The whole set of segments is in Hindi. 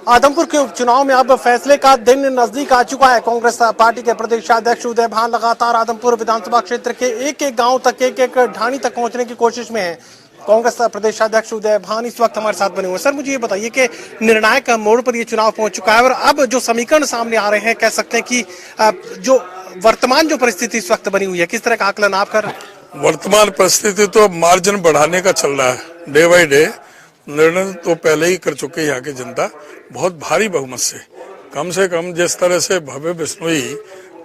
आदमपुर के उपचुनाव में अब फैसले का दिन नजदीक आ चुका है। कांग्रेस पार्टी के प्रदेशाध्यक्ष उदय भान लगातार आदमपुर विधानसभा क्षेत्र के एक एक गांव तक, एक एक ढाणी तक पहुंचने की कोशिश में है। कांग्रेस प्रदेशाध्यक्ष उदय भान इस वक्त हमारे साथ बने हुए हैं। सर, मुझे ये बताइए कि निर्णायक मोड़ पर ये चुनाव पहुंच चुका है और अब जो समीकरण सामने आ रहे हैं, कह सकते हैं कि जो वर्तमान जो परिस्थिति इस वक्त बनी हुई है, किस तरह का आकलन आप कर रहे हैं? वर्तमान परिस्थिति तो मार्जिन बढ़ाने का चल रहा है। डे बाई डे निर्णय तो पहले ही कर चुके यहाँ की जनता, बहुत भारी बहुमत से कम जिस तरह से भव्य बिश्नोई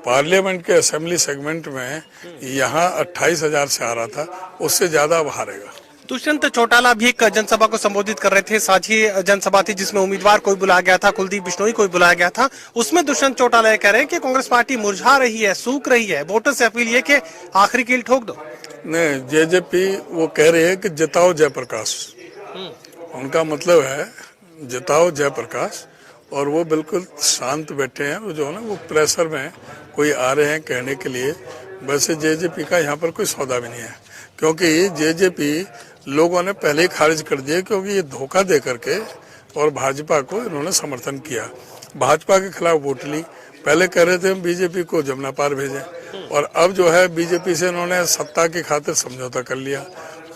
पार्लियामेंट के असेंबली सेगमेंट में यहाँ 28,000 से आ रहा था, उससे ज्यादा अब हारेगा। दुष्यंत चौटाला भी एक जनसभा को संबोधित कर रहे थे। साझी जनसभा थी जिसमें उम्मीदवार कोई बुलाया गया था, कुलदीप बिश्नोई कोई बुलाया गया था। उसमें दुष्यंत चौटाला ये कह रहे हैं कि कांग्रेस पार्टी मुरझा रही है, सूख रही है। वोटर से अपील ये कि आखिरी कील ठोक दो। नहीं, जेजेपी वो कह रहे हैं कि जिताओ जयप्रकाश। उनका मतलब है जिताओ जयप्रकाश, और वो बिल्कुल शांत बैठे हैं। वो जो है ना, वो प्रेशर में कोई आ रहे हैं कहने के लिए। वैसे जेजेपी का यहाँ पर कोई सौदा भी नहीं है, क्योंकि जेजेपी लोगों ने पहले ही खारिज कर दिया, क्योंकि ये धोखा दे करके और भाजपा को इन्होंने समर्थन किया। भाजपा के खिलाफ वोट ली। पहले कह रहे थे हम बीजेपी को जमुना पार भेजें, और अब जो है बीजेपी से इन्होंने सत्ता की खातिर समझौता कर लिया।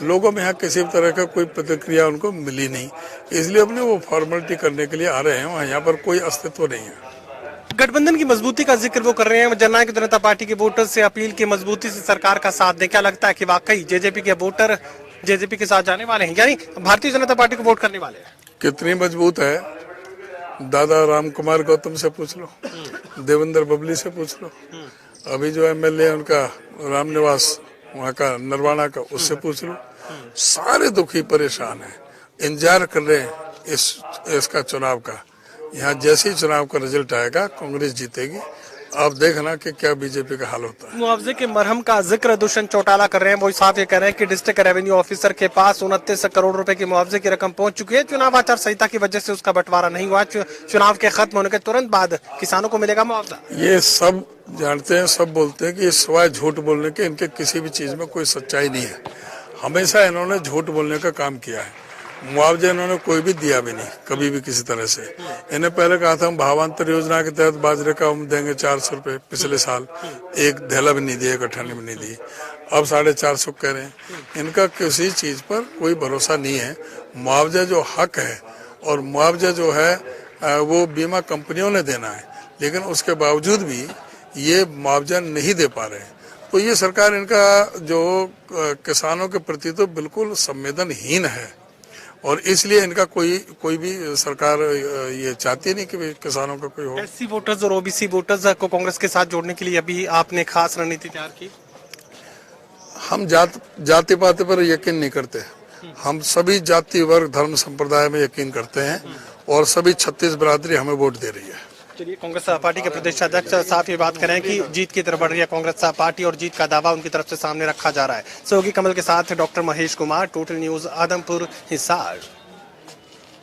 लोगों में यहाँ किसी भी तरह का कोई प्रतिक्रिया उनको मिली नहीं, इसलिए अपने वो फॉर्मेलिटी करने के लिए आ रहे हैं। यहाँ पर कोई अस्तित्व नहीं है। गठबंधन की मजबूती का जिक्र वो कर रहे हैं। जननायक जनता पार्टी के वोटर से अपील की मजबूती से सरकार का साथ दें। क्या लगता है कि वाकई जेजेपी के वोटर जेजेपी के साथ जाने वाले हैं, यानी भारतीय जनता पार्टी को वोट करने वाले हैं? कितनी मजबूत है, दादा राम कुमार गौतम से पूछ लो, देवेंद्र बबली से पूछ लो, अभी जो एमएलए उनका रामनिवास वहाँ का नरवाना का, उससे पूछ लो। सारे दुखी परेशान हैं, इंतजार कर रहे हैं इसका चुनाव का। यहाँ जैसे ही चुनाव का रिजल्ट आएगा कांग्रेस जीतेगी। आप देखना कि क्या बीजेपी का हाल होता है। मुआवजे के मरहम का जिक्र दुष्यंत चौटाला कर रहे हैं। वो साफ ये कह रहे हैं कि डिस्ट्रिक्ट रेवेन्यू ऑफिसर के पास 29 करोड़ रुपए की मुआवजे की रकम पहुंच चुकी है। चुनाव आचार संहिता की वजह से उसका बंटवारा नहीं हुआ। चुनाव के खत्म होने के तुरंत बाद किसानों को मिलेगा मुआवजा। ये सब जानते हैं, सब बोलते हैं कि सिवाय झूठ बोलने के इनके किसी भी चीज में कोई सच्चाई नहीं है। हमेशा इन्होंने झूठ बोलने का काम किया है। मुआवजा इन्होंने कोई भी दिया भी नहीं, कभी भी किसी तरह से। इन्हें पहले कहा था हम भावांतर योजना के तहत बाजरे का हम देंगे 400 रुपए, पिछले साल एक धेला भी नहीं दिया, एक अठन्नी भी नहीं दी। अब 450 कह रहे हैं। इनका किसी चीज पर कोई भरोसा नहीं है। मुआवजा जो हक है और मुआवजा जो है वो बीमा कंपनियों ने देना है, लेकिन उसके बावजूद भी ये मुआवजा नहीं दे पा रहे हैं। तो ये सरकार इनका जो किसानों के प्रति तो बिल्कुल संवेदनहीन है, और इसलिए इनका कोई भी सरकार ये चाहती नहीं कि किसानों का कोई हो। एससी वोटर्स और ओबीसी वोटर्स को कांग्रेस के साथ जोड़ने के लिए अभी आपने खास रणनीति तैयार की? हम जाति पाति पर यकीन नहीं करते। हम सभी जाति वर्ग धर्म संप्रदाय में यकीन करते हैं, और सभी 36 बिरादरी हमें वोट दे रही है। चलिए, कांग्रेस पार्टी के प्रदेशाध्यक्ष साफ ये बात करें कि जीत की तरफ बढ़ रही है कांग्रेस पार्टी, और जीत का दावा उनकी तरफ से सामने रखा जा रहा है। सहयोगी कमल के साथ doctor Mahesh Kumar, total news Adampur, Hisar.